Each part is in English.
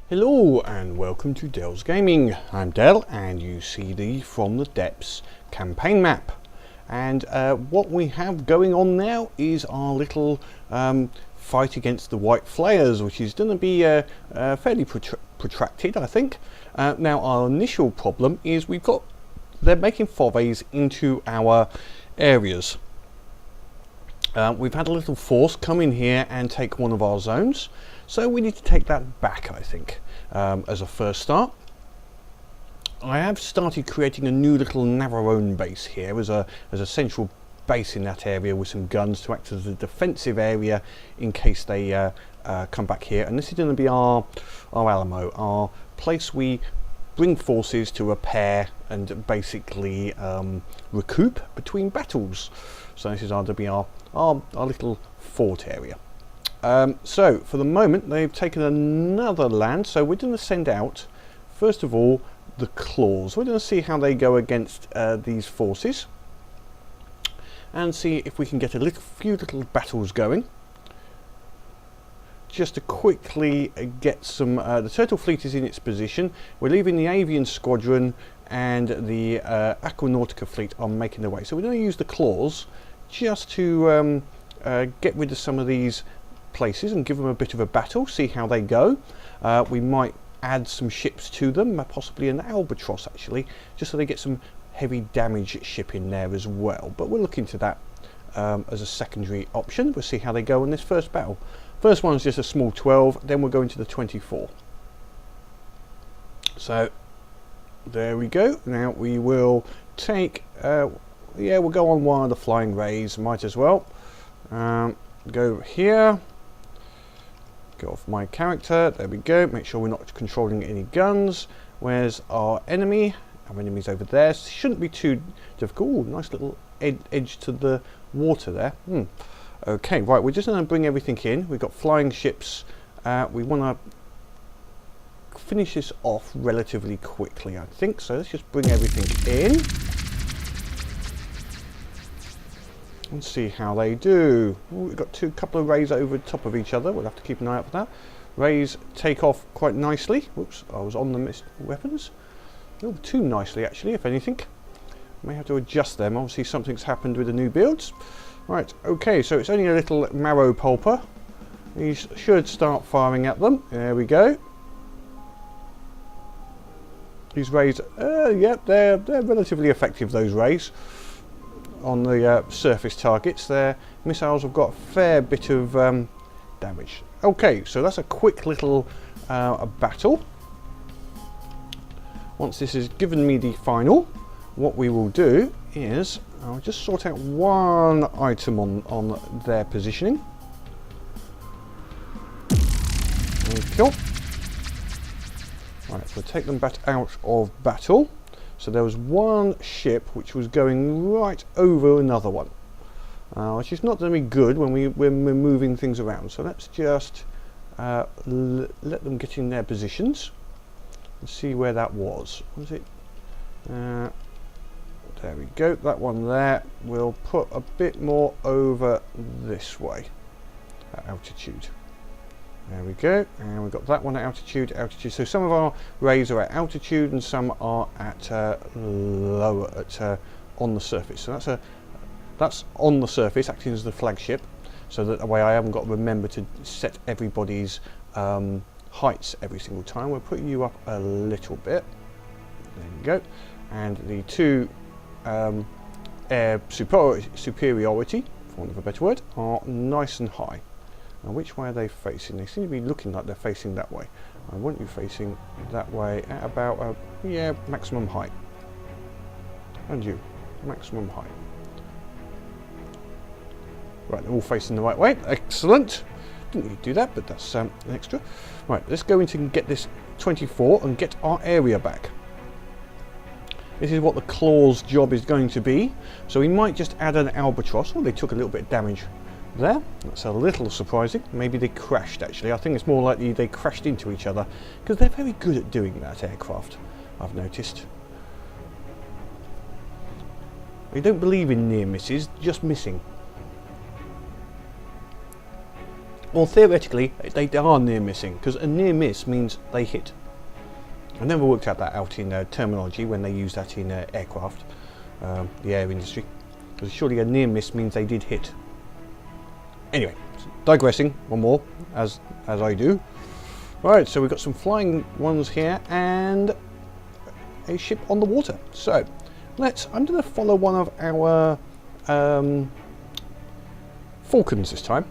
Hello and welcome to Dell's Gaming. I'm Dell and you see the From the Depths campaign map. And what we have going on now is our little fight against the White Flayers, which is going to be fairly protracted, I think. Now our initial problem is they're making forays into our areas. We've had a little force come in here and take one of our zones. So we need to take that back, I think, as a first start. I have started creating a new little Navarone base here as a central base in that area with some guns to act as a defensive area in case they come back here. And this is going to be our Alamo, our place we bring forces to repair and basically recoup between battles. So this is going to be our little fort area. So for the moment they've taken another land, so we're going to send out first of all the Claws. We're going to see how they go against these forces and see if we can get a few little battles going. Just to quickly get some, the Turtle Fleet is in its position. We're leaving the Avian Squadron and the Aquanautica Fleet are making their way. So we're going to use the Claws just to get rid of some of these places and give them a bit of a battle, see how they go. We might add some ships to them, possibly an Albatross actually, just so they get some heavy damage ship in there as well. But we'll look into that as a secondary option. We'll see how they go in this first battle. First one is just a small 12, then we'll go into the 24. So there we go. Now we will take, we'll go on one of the flying rays, might as well. Go here. Go off my character, there we go. Make sure we're not controlling any guns. Where's our enemy? Our enemy's over there. Shouldn't be too difficult. Ooh, nice little edge to the water there. Okay, right, we're just going to bring everything in. We've got flying ships. We want to finish this off relatively quickly, I think. So let's just bring everything in and see how they do. Ooh, we've got couple of rays over the top of each other. We'll have to keep an eye out for that. Rays take off quite nicely. Whoops, I was on the missed weapons. Oh, too nicely actually, if anything. May have to adjust them. Obviously something's happened with the new builds. Right, okay, so it's only a little marrow pulper. You should start firing at them. There we go. These rays, yep, they're relatively effective, those rays. On the surface targets, their missiles have got a fair bit of damage. Okay, so that's a quick little battle. Once this has given me the final, what we will do is I'll just sort out one item on their positioning. There we go. Right, we'll take them back out of battle. So there was one ship which was going right over another one, which is not going to be good when we're moving things around. So let's just let them get in their positions and see where that was. Was it? There we go. That one there. We'll put a bit more over this way at altitude. There we go, and we've got that one at altitude. So some of our rays are at altitude and some are at lower, on the surface. So that's on the surface, acting as the flagship. So that way I haven't got to remember to set everybody's heights every single time. We'll put you up a little bit. There you go. And the two air superiority, for want of a better word, are nice and high. Now which way are they facing? They seem to be looking like they're facing that way. I want you facing that way at about maximum height. And you, maximum height. Right, they're all facing the right way. Excellent. Didn't need to do that, but that's an extra. Right, let's go into and get this 24 and get our area back. This is what the Claws job is going to be. So we might just add an Albatross. Oh, they took a little bit of damage there. That's a little surprising. Maybe they crashed actually. I think it's more likely they crashed into each other because they're very good at doing that, aircraft, I've noticed. They don't believe in near misses, just missing. Well, theoretically, they are near missing, because a near miss means they hit. I never worked out that out in terminology when they use that in aircraft, the air industry. Because surely a near miss means they did hit. Anyway, digressing one more, as I do. Right, so we've got some flying ones here and a ship on the water. So I'm going to follow one of our Falcons this time.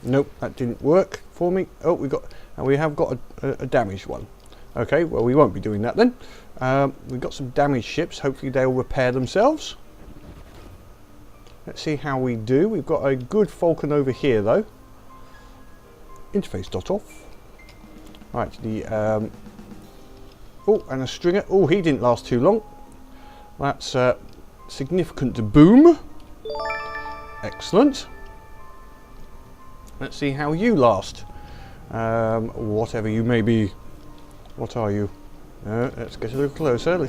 Nope, that didn't work for me. Oh, we have got a damaged one. Okay, well, we won't be doing that then. We've got some damaged ships. Hopefully they'll repair themselves. Let's see how we do. We've got a good Falcon over here though. Interface dot off. Right, oh, and a stringer. Oh, he didn't last too long. That's significant boom. Excellent. Let's see how you last. Whatever you may be. What are you? Let's get a little closer,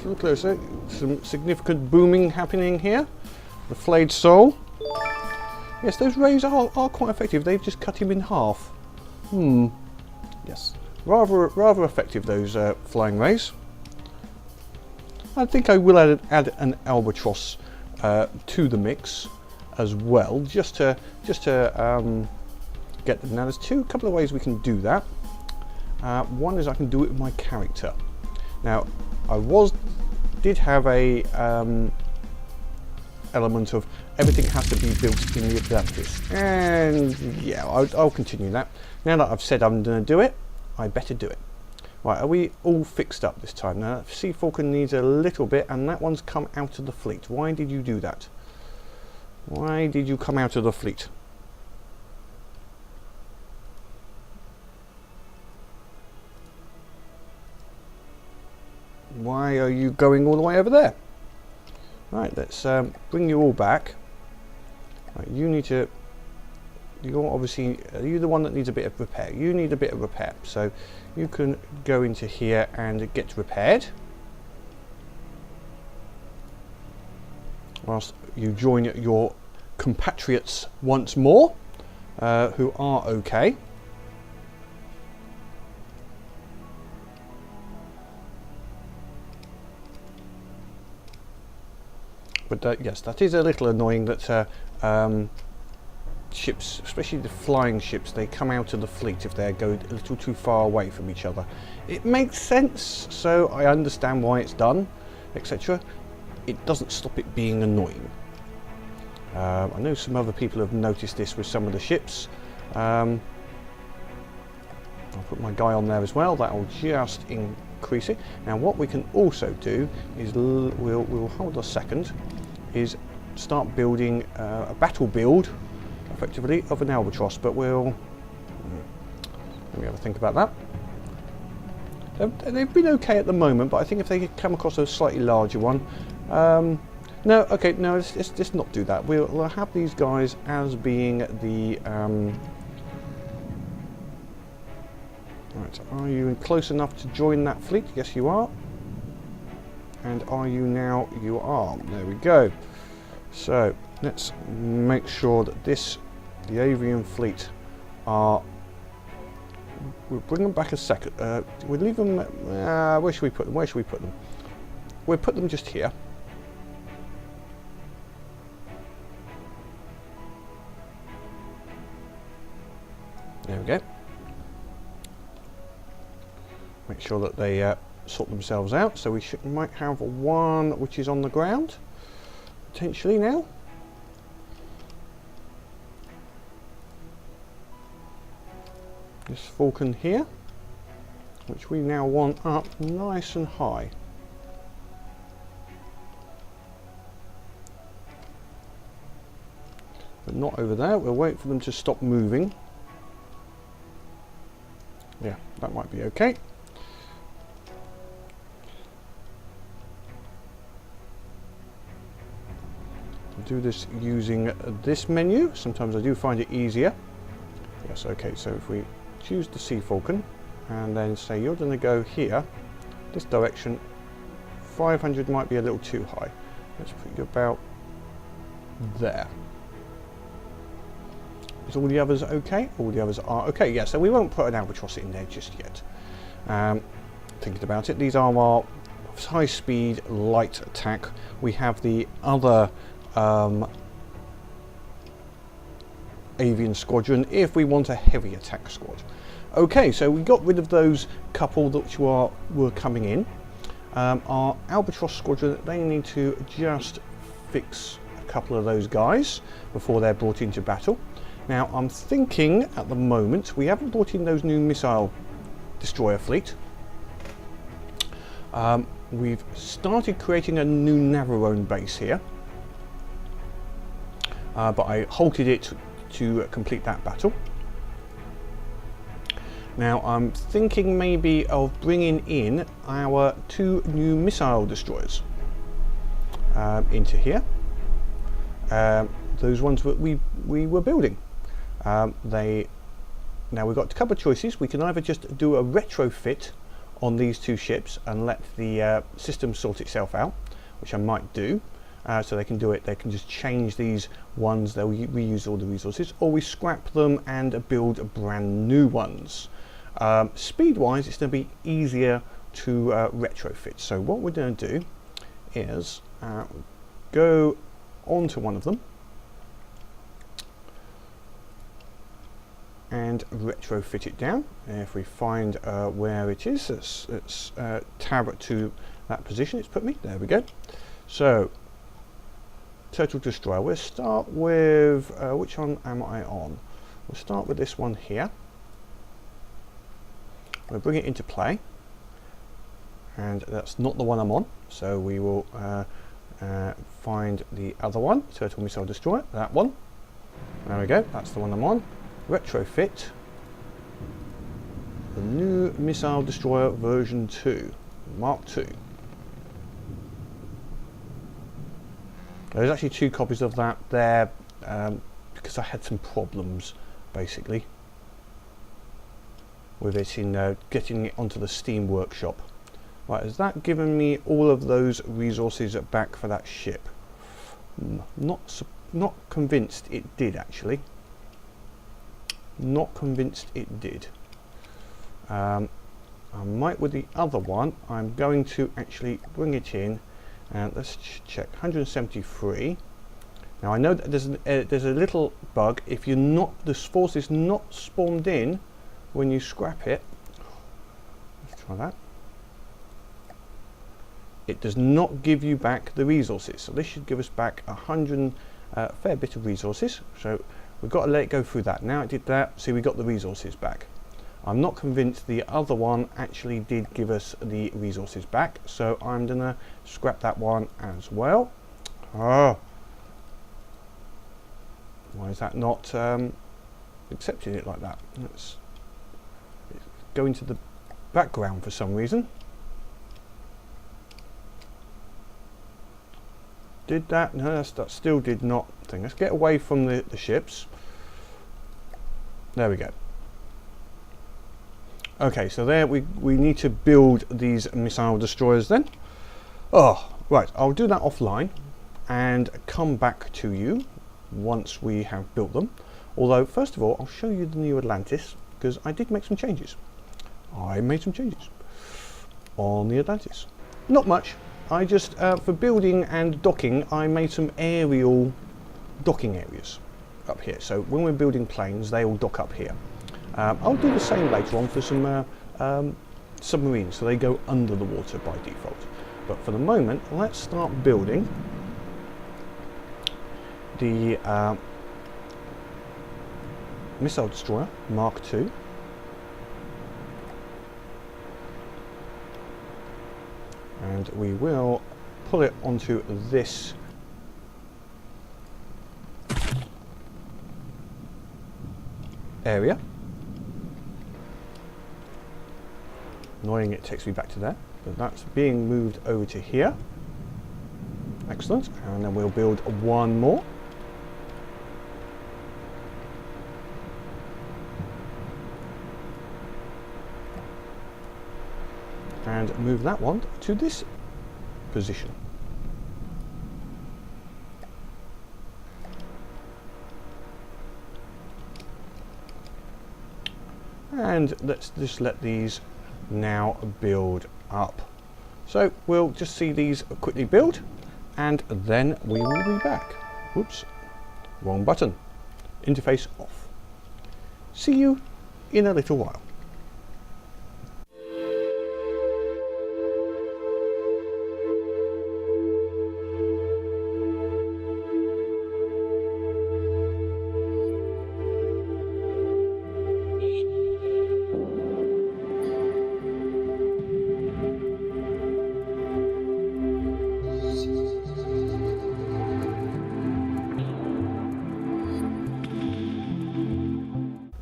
Some significant booming happening here. The flayed soul. Yes, those rays are quite effective. They've just cut him in half. Yes, rather effective, those flying rays. I think I will add an albatross to the mix as well, just to get them. Now, there's a couple of ways we can do that. One is I can do it with my character. Now, I did have a element of everything has to be built in the Atlantis, and yeah, I'll continue that. Now that I've said I'm going to do it, I better do it. Right, are we all fixed up this time? Now, Sea Falcon needs a little bit, and that one's come out of the fleet. Why did you do that? Why did you come out of the fleet? Why are you going all the way over there? Right, let's bring you all back. Right, you need to... You're obviously... You're the one that needs a bit of repair. You need a bit of repair. So you can go into here and get repaired. Whilst you join your compatriots once more, who are okay. But yes, that is a little annoying that ships, especially the flying ships, they come out of the fleet if they go a little too far away from each other. It makes sense, so I understand why it's done, etc. It doesn't stop it being annoying. I know some other people have noticed this with some of the ships. I'll put my guy on there as well. That will just increase it. Now, what we can also do is we'll hold a second. Is start building a battle build, effectively, of an albatross. But let me have a think about that. They've been okay at the moment, but I think if they come across a slightly larger one, no, okay, no, let's just not do that. We'll have these guys as being the. Right, are you close enough to join that fleet? Yes, you are. And are you now? You are. There we go. So let's make sure that the avian fleet are. We'll bring them back a second. We'll leave them. Where should we put them? Where should we put them? We'll put them just here. There we go. Make sure that they sort themselves out. So we might have one which is on the ground, potentially now. This Falcon here, which we now want up nice and high. But not over there. We'll wait for them to stop moving. Yeah, that might be okay. Do this using this menu. Sometimes I do find it easier. Yes, okay, so if we choose the Sea Falcon and then say you're going to go here, this direction, 500 might be a little too high. Let's put you about there. Is all the others okay? All the others are okay. Yeah, so we won't put an albatross in there just yet. Thinking about it, these are our high speed light attack. We have the other avian squadron if we want a heavy attack squad. Okay, so we got rid of those couple that were coming in. Our albatross squadron, they need to just fix a couple of those guys before they're brought into battle. Now I'm thinking at the moment we haven't brought in those new missile destroyer fleet. We've started creating a new Navarone base here, but I halted it to complete that battle. Now I'm thinking maybe of bringing in our 2 new missile destroyers into here. Those ones that we were building. Now we've got a couple of choices. We can either just do a retrofit on these 2 ships and let the system sort itself out, which I might do. So they can do it, they can just change these ones, they'll reuse all the resources, or we scrap them and build brand new ones. Speed wise, it's going to be easier to retrofit. So what we're going to do is go onto one of them and retrofit it down. If we find where it is, let's tab to that position it's put me. There we go. So Turtle Destroyer, we'll start with which one am I on? We'll start with this one here. We'll bring it into play, and that's not the one I'm on, so we will find the other one, Turtle Missile Destroyer, that one. There we go, that's the one I'm on. Retrofit the new Missile Destroyer version 2, Mark II. There's actually 2 copies of that there because I had some problems basically with it in getting it onto the Steam Workshop. Right, has that given me all of those resources back for that ship? Not convinced it did actually. Not convinced it did. I might with the other one. I'm going to actually bring it in and let's check. 173. Now I know that there's a little bug. If this force is not spawned in when you scrap it. Let's try that. It does not give you back the resources. So this should give us back a fair bit of resources. So we've got to let it go through that. Now it did that, so we got the resources back. I'm not convinced the other one actually did give us the resources back, so I'm gonna scrap that one as well. Oh, why is that not accepting it like that? Let's go into the background for some reason. Did that? No, that still did not thing. Let's get away from the ships. There we go. Okay, so there we need to build these missile destroyers then. Oh, right, I'll do that offline and come back to you once we have built them. Although, first of all, I'll show you the new Atlantis, because I did make some changes. I made some changes on the Atlantis. Not much. I just, for building and docking, I made some aerial docking areas up here. So when we're building planes, they all dock up here. I'll do the same later on for some submarines, so they go under the water by default. But for the moment, let's start building the Missile Destroyer Mark II. And we will pull it onto this area. Annoying, it takes me back to there, but that's being moved over to here. Excellent, and then we'll build one more. And move that one to this position. And let's just let these now build up. So we'll just see these quickly build, and then we will be back. Whoops, wrong button. Interface off. See you in a little while.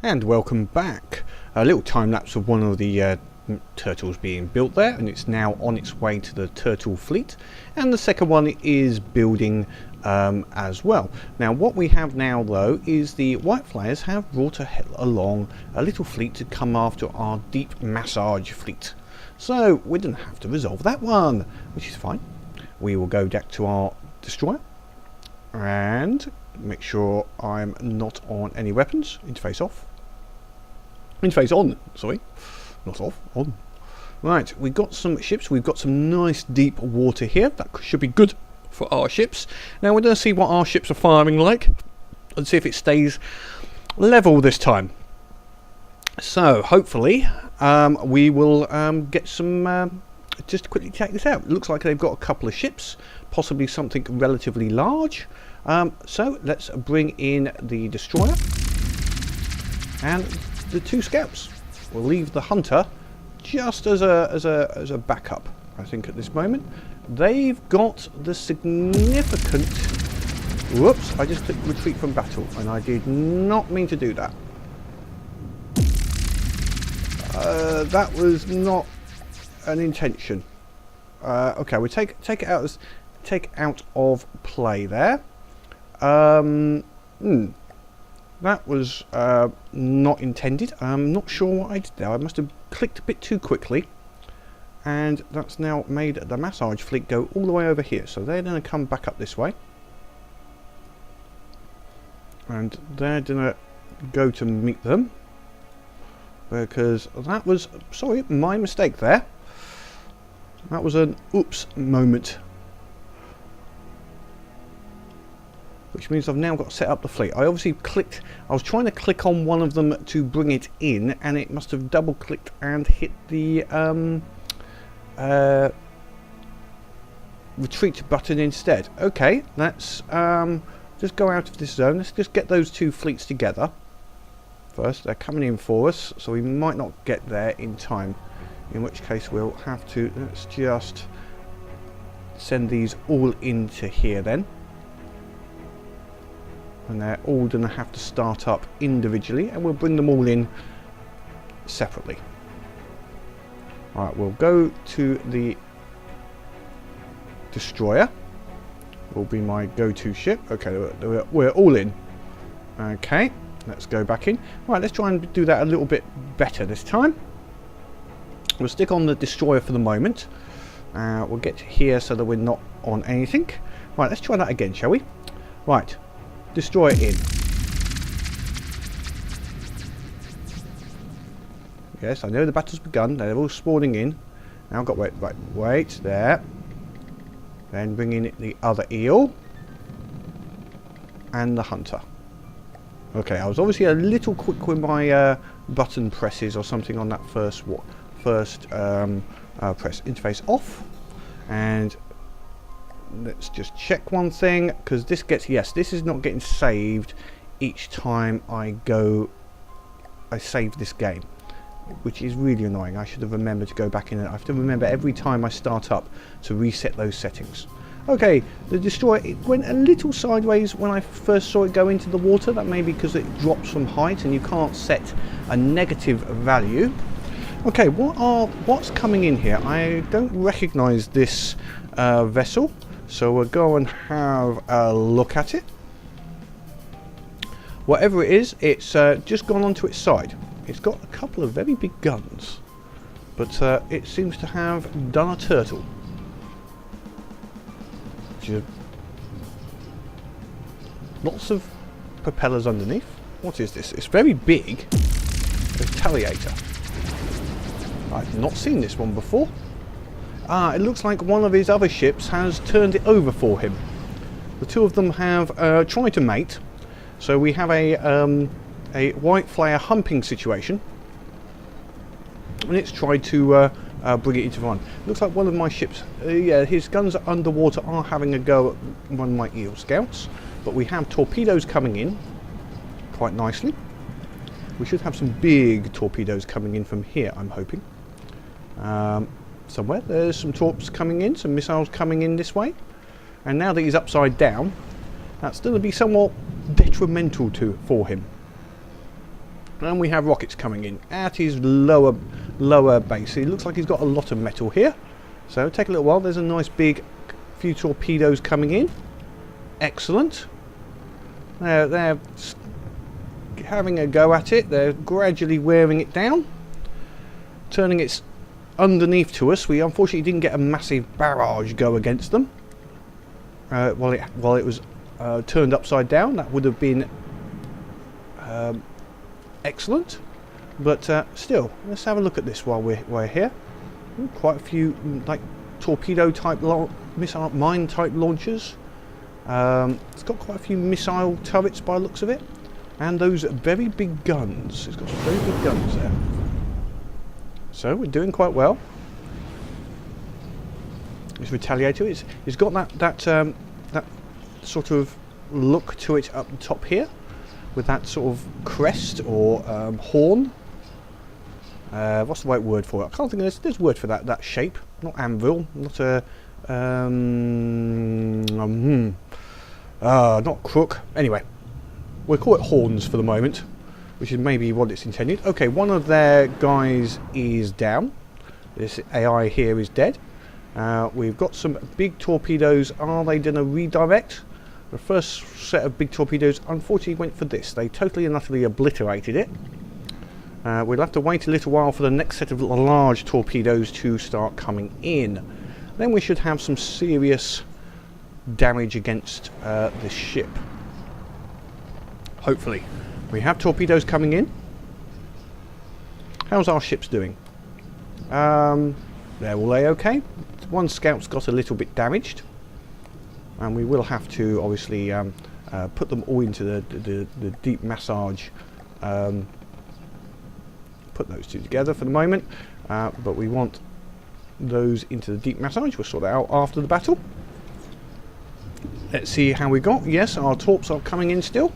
And welcome back. A little time lapse of one of the turtles being built there, and it's now on its way to the turtle fleet, and the second one is building as well. Now what we have now though is the White Flayers have brought along a little fleet to come after our deep massage fleet, so we didn't have to resolve that one, which is fine. We will go back to our destroyer and make sure I'm not on any weapons. Interface off. Interface on, sorry, not off, on. Right, we've got some ships, we've got some nice deep water here. That should be good for our ships. Now we're going to see what our ships are firing like and see if it stays level this time. So hopefully we will get some, just to quickly check this out. It looks like they've got a couple of ships, possibly something relatively large. So let's bring in the destroyer and the two scouts. We'll leave the hunter just as a backup. I think at this moment they've got the significant. Whoops! I just clicked retreat from battle, and I did not mean to do that. That was not an intention. Okay, we'll take it out of play there. That was not intended. I'm not sure what I did there. I must have clicked a bit too quickly, and that's now made the massage fleet go all the way over here. So they're going to come back up this way, and they're going to go to meet them, because that was, sorry, my mistake there. That was an oops moment. Which means I've now got to set up the fleet. I obviously clicked, I was trying to click on one of them to bring it in, and it must have double clicked and hit the retreat button instead. Okay, let's just go out of this zone. Let's just get those two fleets together first. They're coming in for us, so we might not get there in time, in which case we'll have to, let's just send these all into here then. And they're all going to have to start up individually, and we'll bring them all in separately. Alright, we'll go to the destroyer. Will be my go-to ship. Okay, we're all in. Okay, let's go back in. Right, let's try and do that a little bit better this time. We'll stick on the destroyer for the moment. We'll get here so that we're not on anything. Right, let's try that again, shall we? Right. Destroy it in. Yes, I know the battle's begun. They're all spawning in. Now I've got wait there. Then bring in the other eel and the hunter. Okay, I was obviously a little quick with my button presses or something on that first press. Interface off, and let's just check one thing, because this gets, yes, this is not getting saved each time I save this game, which is really annoying. I should have remembered to go back in, and I have to remember every time I start up to reset those settings. Okay, the destroyer, it went a little sideways when I first saw it go into the water. That may be because it drops from height and you can't set a negative value. Okay, what's coming in here? I don't recognize this vessel. So we'll go and have a look at it. Whatever it is, it's just gone onto its side. It's got a couple of very big guns, but it seems to have done a turtle. Lots of propellers underneath. What is this? It's very big. It's Retaliator. I've not seen this one before. It looks like one of his other ships has turned it over for him. The two of them have tried to mate, so we have a White Flayer humping situation, and it's tried to bring it into run. Looks like one of my ships, yeah, his guns underwater are having a go at one of my eel scouts, but we have torpedoes coming in quite nicely. We should have some big torpedoes coming in from here, I'm hoping. Somewhere there's some torps coming in, some missiles coming in this way, and now that he's upside down, that's going to be somewhat detrimental for him. And we have rockets coming in at his lower base. It looks like he's got a lot of metal here, so take a little while. There's a nice big few torpedoes coming in. Excellent. They're having a go at it. They're gradually wearing it down, turning it underneath to us. We unfortunately didn't get a massive barrage go against them while it was turned upside down. That would have been excellent, but still, let's have a look at this while we're here. Quite a few like torpedo type missile mine type launchers. It's got quite a few missile turrets by the looks of it, and those very big guns. It's got some very big guns there. So we're doing quite well. This Retaliator, it's got that sort of look to it up the top here, with that sort of crest or horn. What's the right word for it? I can't think of this. There's a word for that shape. Not anvil. Not a not crook. Anyway, we'll call it horns for the moment, which is maybe what it's intended. Okay, one of their guys is down. This AI here is dead. We've got some big torpedoes. Are they going to redirect? The first set of big torpedoes unfortunately went for this. They totally and utterly obliterated it. We'll have to wait a little while for the next set of large torpedoes to start coming in. Then we should have some serious damage against this ship. Hopefully. We have torpedoes coming in. How's our ships doing? They're all okay. One scout's got a little bit damaged, and we will have to obviously put them all into the deep massage. Put those two together for the moment, but we want those into the deep massage. We'll sort that out after the battle. Let's see how we got. Yes, our torps are coming in still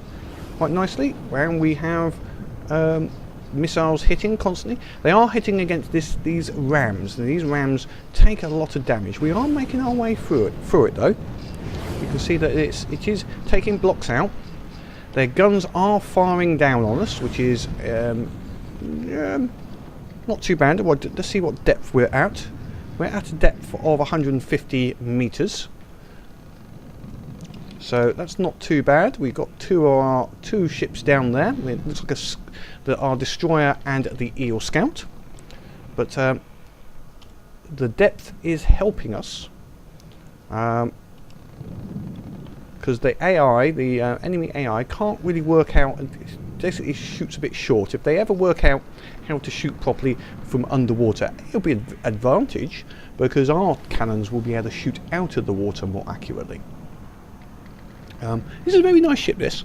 quite nicely, and we have missiles hitting constantly. They are hitting against these rams. These rams take a lot of damage. We are making our way through it though. You can see that it is taking blocks out. Their guns are firing down on us, which is not too bad. Well, let's see what depth we're at. We're at a depth of 150 meters. So that's not too bad. We've got two ships down there. It looks like our destroyer and the eel scout. But the depth is helping us. Because the AI, the enemy AI, can't really work out, and basically shoots a bit short. If they ever work out how to shoot properly from underwater, it'll be an advantage, because our cannons will be able to shoot out of the water more accurately. This is a very nice ship, this.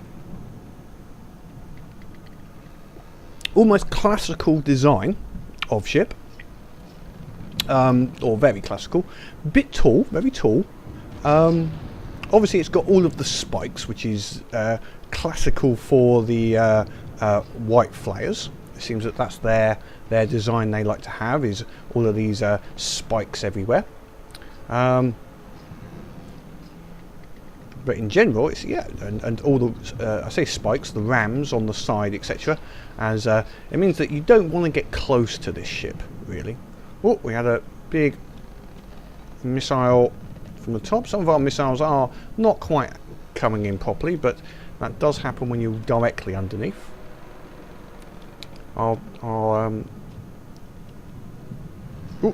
Almost classical design of ship. Or very classical. Bit tall, very tall. Obviously it's got all of the spikes, which is classical for the White Flayers. It seems that that's their design they like to have, is all of these spikes everywhere. But in general, it's and all the I say spikes, the rams on the side, etc. As it means that you don't want to get close to this ship, really. Oh, we had a big missile from the top. Some of our missiles are not quite coming in properly, but that does happen when you're directly underneath.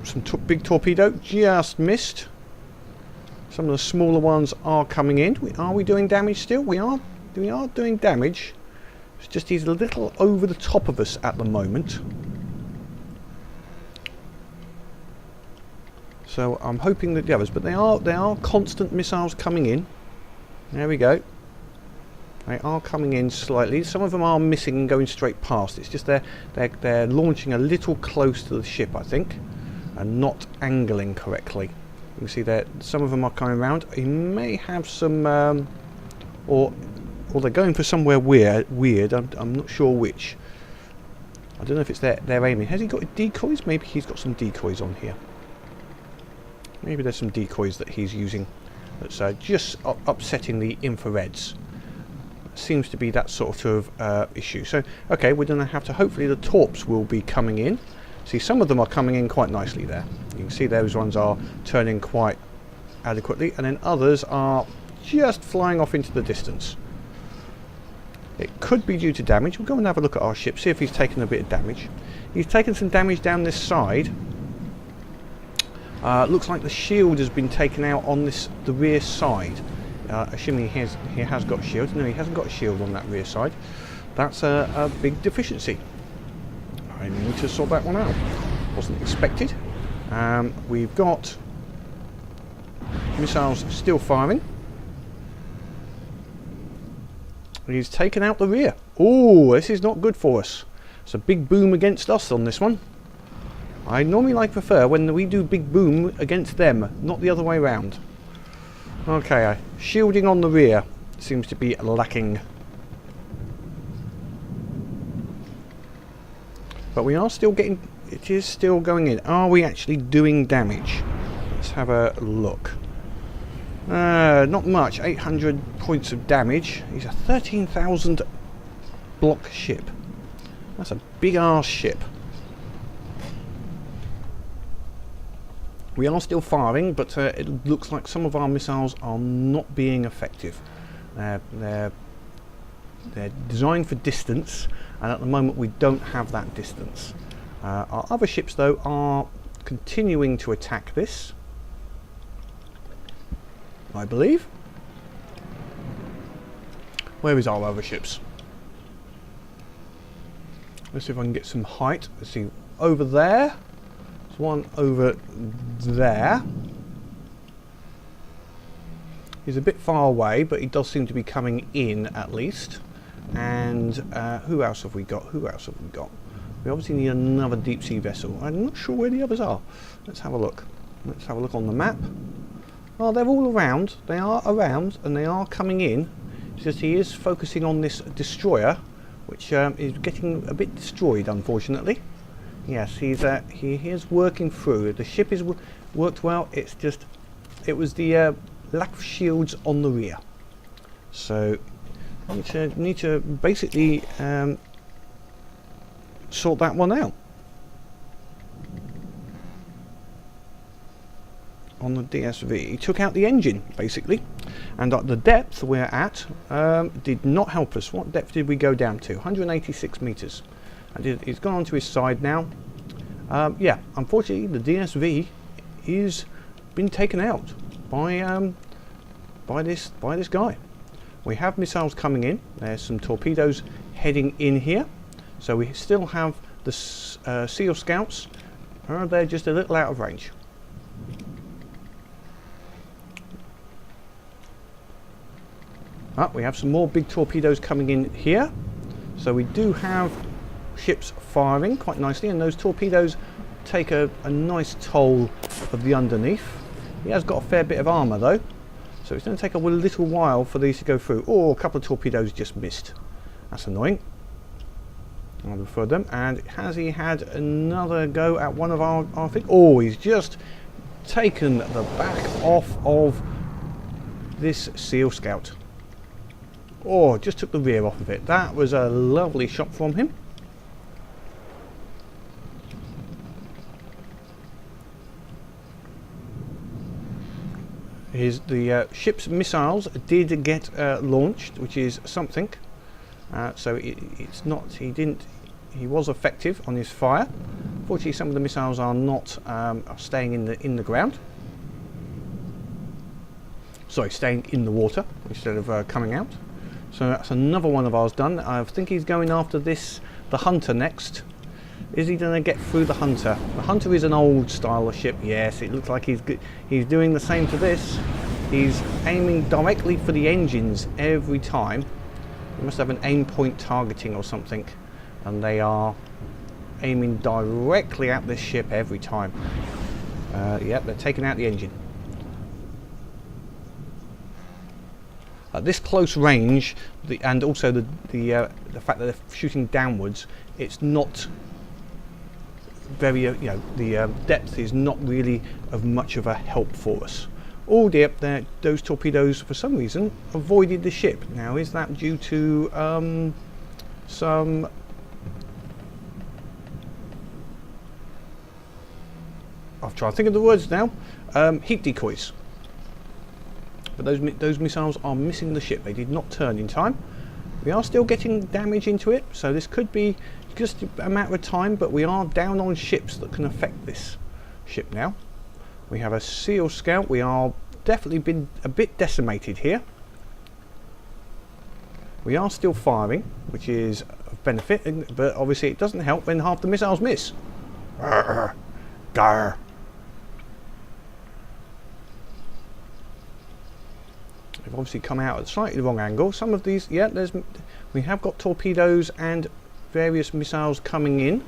Some big torpedo just missed. Some of the smaller ones are coming in. Are we doing damage still? We are doing damage. It's just he's a little over the top of us at the moment. So I'm hoping that the others, but they are constant missiles coming in. There we go. They are coming in slightly. Some of them are missing and going straight past. It's just they're launching a little close to the ship, I think, and not angling correctly. You can see that some of them are coming around. He may have some, or they're going for somewhere weird. I'm not sure which. I don't know if it's their aiming. Has he got decoys? Maybe he's got some decoys on here. Maybe there's some decoys that he's using that's just upsetting the infrareds. Seems to be that sort of issue. So, okay, we're going to have to, hopefully the torps will be coming in. See, some of them are coming in quite nicely there. You can see those ones are turning quite adequately, and then others are just flying off into the distance. It could be due to damage. We'll go and have a look at our ship, see if he's taken a bit of damage. He's taken some damage down this side. Looks like the shield has been taken out on the rear side. Assuming he has got a shield. No, he hasn't got a shield on that rear side. That's a big deficiency. I need to sort that one out. Wasn't expected. We've got missiles still firing. He's taken out the rear. Oh, this is not good for us. It's a big boom against us on this one. I normally prefer when we do big boom against them, not the other way around. Okay, shielding on the rear seems to be lacking. But we are still getting, it is still going in. Are we actually doing damage? Let's have a look. Not much, 800 points of damage. He's a 13,000 block ship. That's a big ass ship. We are still firing, but it looks like some of our missiles are not being effective. They're designed for distance, and at the moment we don't have that distance. Our other ships, though, are continuing to attack this, I believe. Where is our other ships? Let's see if I can get some height. Let's see, over there. There's one over there. He's a bit far away, but he does seem to be coming in at least. And who else have we got? Who else have we got? We obviously need another deep sea vessel. I'm not sure where the others are. Let's have a look. Let's have a look on the map. Well, they're all around. They are around, and they are coming in. It's just he is focusing on this destroyer, which is getting a bit destroyed, unfortunately. Yes, he is working through. The ship is worked well. It's just, it was the lack of shields on the rear. So need to basically sort that one out. On the DSV, he took out the engine basically, and at the depth we're at did not help us. What depth did we go down to? 186 meters, and it's gone onto his side now. Yeah, unfortunately the DSV is been taken out by this guy. We have missiles coming in. There's some torpedoes heading in here, so we still have the SEAL scouts. They're just a little out of range. We have some more big torpedoes coming in here, so we do have ships firing quite nicely, and those torpedoes take a nice toll of the underneath. He has got a fair bit of armour though, so it's going to take a little while for these to go through. Oh, a couple of torpedoes just missed. That's annoying. I'll refer them. And has he had another go at one of our things? Oh, he's just taken the back off of this SEAL scout. Oh, just took the rear off of it. That was a lovely shot from him. The ship's missiles did get launched, which is something. So it's not. He was effective on his fire. Fortunately, some of the missiles are not are staying in the ground. Sorry, staying in the water instead of coming out. So that's another one of ours done. I think he's going after the Hunter next. Is he going to get through the Hunter? The Hunter is an old style of ship. Yes, it looks like he's doing the same to this. He's aiming directly for the engines every time. He must have an aim point targeting or something, and they are aiming directly at this ship every time. Yep, they're taking out the engine. At this close range, and also the fact that they're shooting downwards, it's not very, the depth is not really of much of a help for us. Oh dear, those torpedoes for some reason avoided the ship. Now, is that due to some... I'll try to think of the words now. Heat decoys. But those missiles are missing the ship. They did not turn in time. We are still getting damage into it, so this could be just a matter of time, but we are down on ships that can affect this ship now. We have a SEAL scout. We are definitely been a bit decimated here. We are still firing, which is a benefit, but obviously it doesn't help when half the missiles miss. Grr. Grr. They've obviously come out at slightly the wrong angle. Some of these, yeah, we have got torpedoes and various missiles coming in,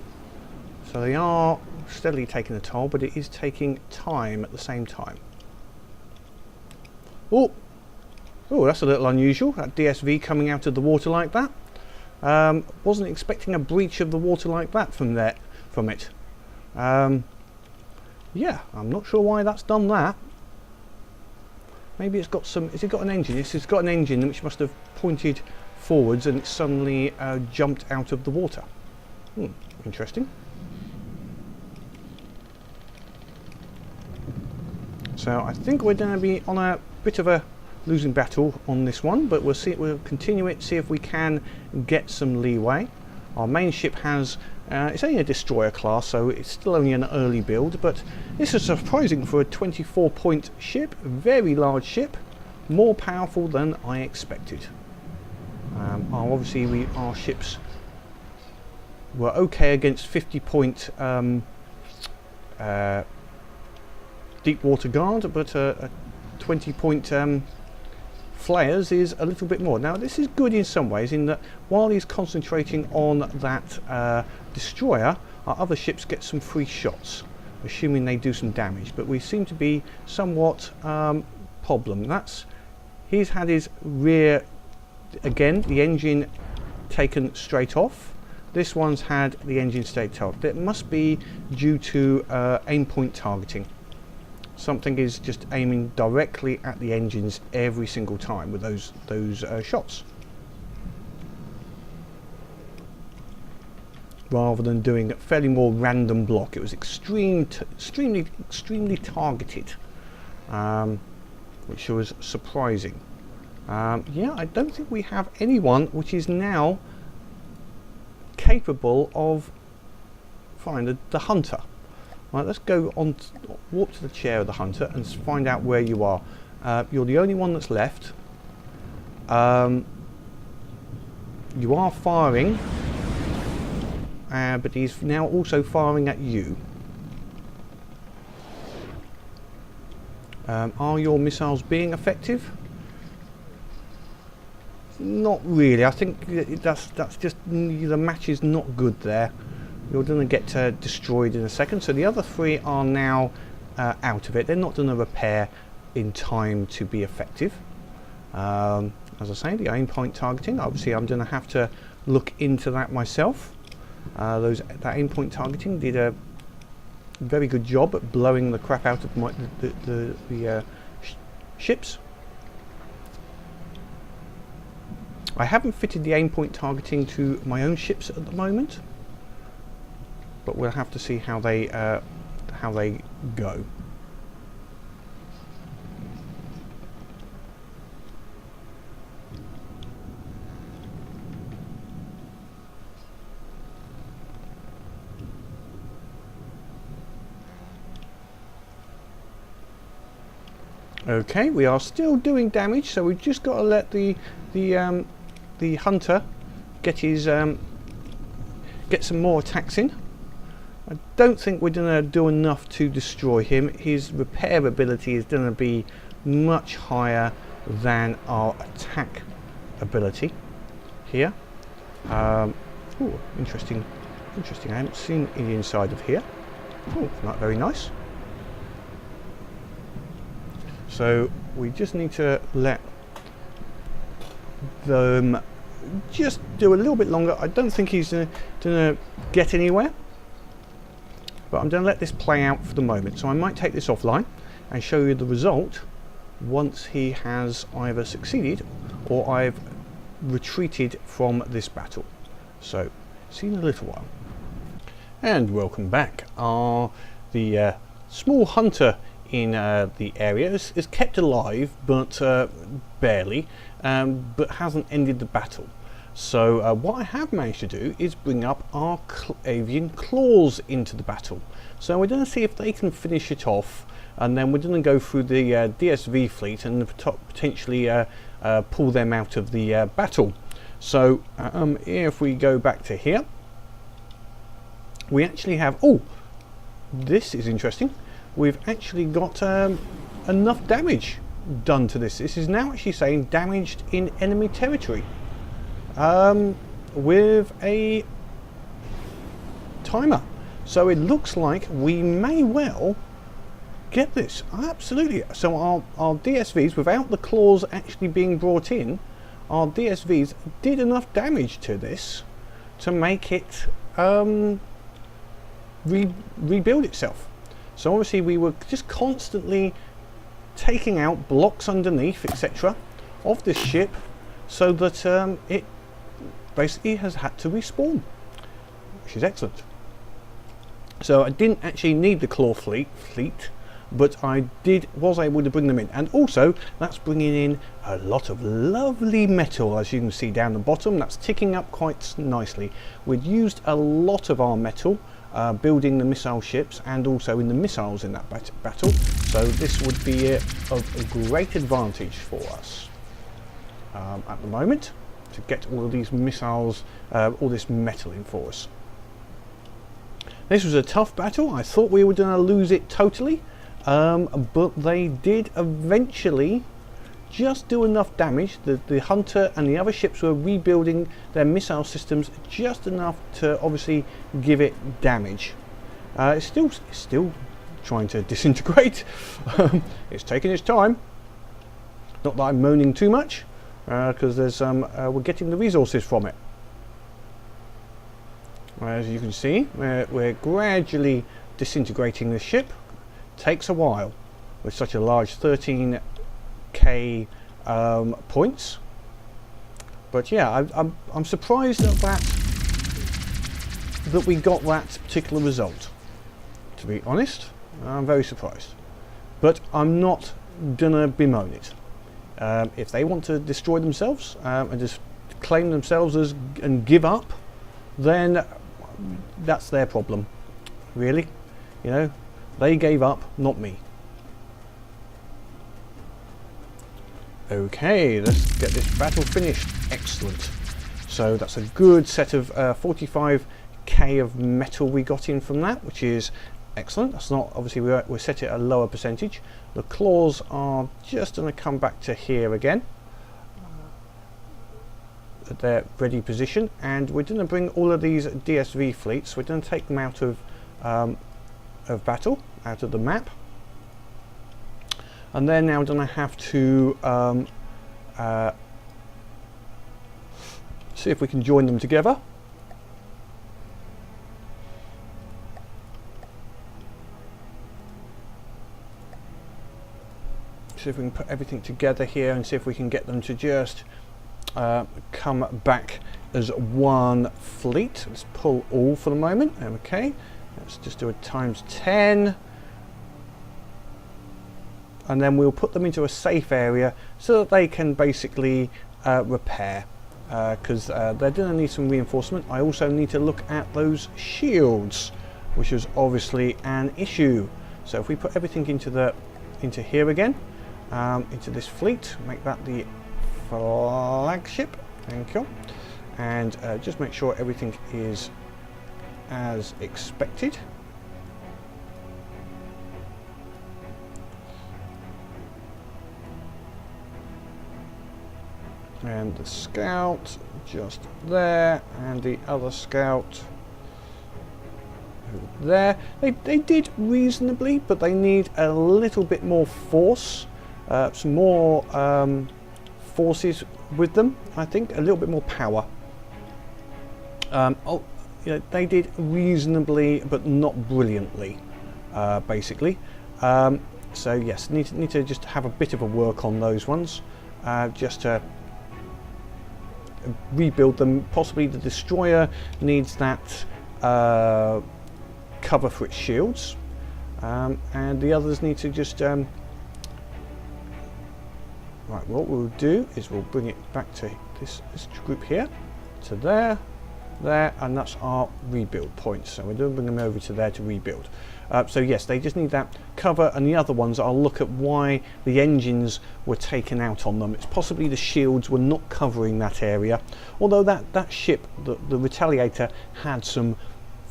so they are steadily taking a toll, but it is taking time at the same time. Oh, that's a little unusual, that DSV coming out of the water like that. Wasn't expecting a breach of the water like that from it. Yeah, I'm not sure why that's done that. Maybe it's got some... Has it got an engine? Yes, it's got an engine which must have pointed forwards and it suddenly jumped out of the water. Interesting. So I think we're going to be on a bit of a losing battle on this one, but we'll see. We'll continue it, see if we can get some leeway. Our main ship has... it's only a destroyer class, so it's still only an early build, but this is surprising for a 24-point ship. Very large ship, more powerful than I expected. Obviously, our ships were okay against 50-point deep water guard, but a 20-point Flayers is a little bit more. Now this is good in some ways, in that while he's concentrating on that destroyer, our other ships get some free shots, assuming they do some damage, but we seem to be somewhat problem. He's had his rear, again, the engine taken straight off. This one's had the engine straight off. That must be due to aim point targeting. Something is just aiming directly at the engines every single time with those shots, rather than doing a fairly more random block. It was extremely targeted, which was surprising. Yeah, I don't think we have anyone which is now capable of finding the Hunter. Right, let's go on, walk to the chair of the Hunter and find out where you are. You're the only one that's left. You are firing, but he's now also firing at you. Are your missiles being effective? Not really. I think that's just, the match is not good there. You're going to get destroyed in a second. So the other three are now out of it. They're not going to repair in time to be effective. As I say, the aim point targeting, obviously I'm going to have to look into that myself. That aim point targeting did a very good job at blowing the crap out of the ships. I haven't fitted the aim point targeting to my own ships at the moment, but we'll have to see how they go. Okay, we are still doing damage, so we've just got to let the Hunter get his get some more attacks in. I don't think we're going to do enough to destroy him. His repair ability is going to be much higher than our attack ability here. Ooh, interesting. I haven't seen the inside of here. Oh, not very nice. So we just need to let them just do a little bit longer. I don't think he's going to get anywhere, but I'm going to let this play out for the moment. So I might take this offline and show you the result once he has either succeeded or I've retreated from this battle. So see you in a little while. And welcome back. The small hunter in the area is kept alive, but barely, but hasn't ended the battle. So what I have managed to do is bring up our avian claws into the battle. So we're going to see if they can finish it off, and then we're going to go through the DSV fleet and potentially pull them out of the battle. So if we go back to here, we actually have, oh, this is interesting. We've actually got enough damage done to this. This is now actually saying damaged in enemy territory with a timer. So it looks like we may well get this. Absolutely. So our DSVs, without the claws actually being brought in, our DSVs did enough damage to this to make it rebuild itself. So obviously we were just constantly taking out blocks underneath, etc., of this ship, so that it basically has had to respawn, which is excellent. So I didn't actually need the claw fleet, but I was able to bring them in, and also that's bringing in a lot of lovely metal, as you can see down the bottom. That's ticking up quite nicely. We'd used a lot of our metal building the missile ships and also in the missiles in that battle, so this would be of a great advantage for us at the moment to get all of these missiles, all this metal in for us. This was a tough battle. I thought we were going to lose it totally, but they did eventually just do enough damage. The Hunter and the other ships were rebuilding their missile systems just enough to obviously give it damage. It's still trying to disintegrate. It's taking its time. Not that I'm moaning too much, because there's we're getting the resources from it. As you can see, we're gradually disintegrating this ship. Takes a while with such a large 13k points, but yeah, I'm surprised that we got that particular result. To be honest, I'm very surprised, but I'm not gonna bemoan it. If they want to destroy themselves and just claim themselves as and give up, then that's their problem, really. You know, they gave up, not me. Okay, let's get this battle finished. Excellent. So that's a good set of 45k of metal we got in from that, which is excellent. That's not, obviously we're set at a lower percentage. The claws are just going to come back to here again at their ready position, and we're going to bring all of these DSV fleets, we're going to take them out of battle, out of the map, and they're now going to have to see if we can join them together. See if we can put everything together here and see if we can get them to just come back as one fleet. Let's pull all for the moment. Okay, let's just do a ×10, and then we'll put them into a safe area so that they can basically repair, because they're going to need some reinforcement. I also need to look at those shields, which is obviously an issue. So if we put everything into here again, into this fleet, make that the flagship, thank you, and just make sure everything is as expected. And the scout just there, and the other scout there. They did reasonably, but they need a little bit more force, some more forces with them. I think a little bit more power. They did reasonably, but not brilliantly, basically. So yes, need to just have a bit of a work on those ones, just to rebuild them. Possibly the destroyer needs that cover for its shields, and the others need to just right, what we'll do is we'll bring it back to this group here, to there, and that's our rebuild points. So we're going to bring them over to there to rebuild. So yes, they just need that cover, and the other ones, I'll look at why the engines were taken out on them. It's possibly the shields were not covering that area, although that ship, the Retaliator, had some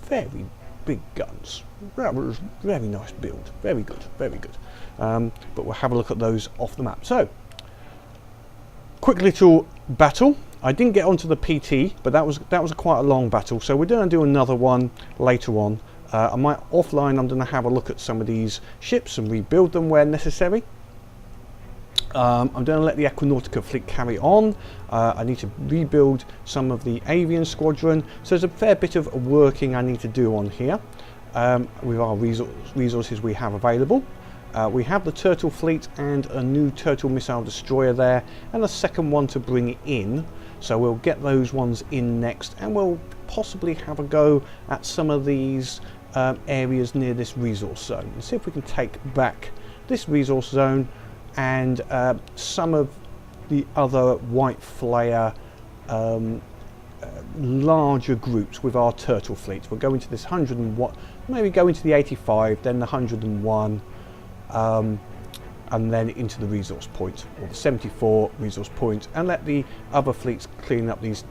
very big guns. That was very nice build, very good, very good. But we'll have a look at those off the map. So, quick little battle. I didn't get onto the PT, but that was quite a long battle. So we're going to do another one later on. I might offline. I'm going to have a look at some of these ships and rebuild them where necessary. I'm going to let the Aquanautica fleet carry on. I need to rebuild some of the avian squadron. So there's a fair bit of working I need to do on here with our resources we have available. We have the turtle fleet and a new turtle missile destroyer there, and a second one to bring in. So we'll get those ones in next, and we'll possibly have a go at some of these areas near this resource zone and see if we can take back this resource zone and some of the other White Flayer larger groups with our turtle fleet. We'll go into this 101, maybe go into the 85, then the 101, and then into the resource point, or the 74 resource point, and let the other fleets clean up these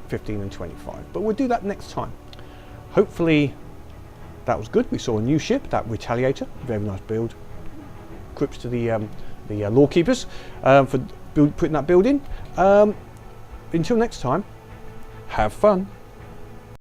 15 and 25. But we'll do that next time. Hopefully that was good. We saw a new ship, that Retaliator, very nice build. Quips to the lawkeepers for putting that build in. Until next time, have fun.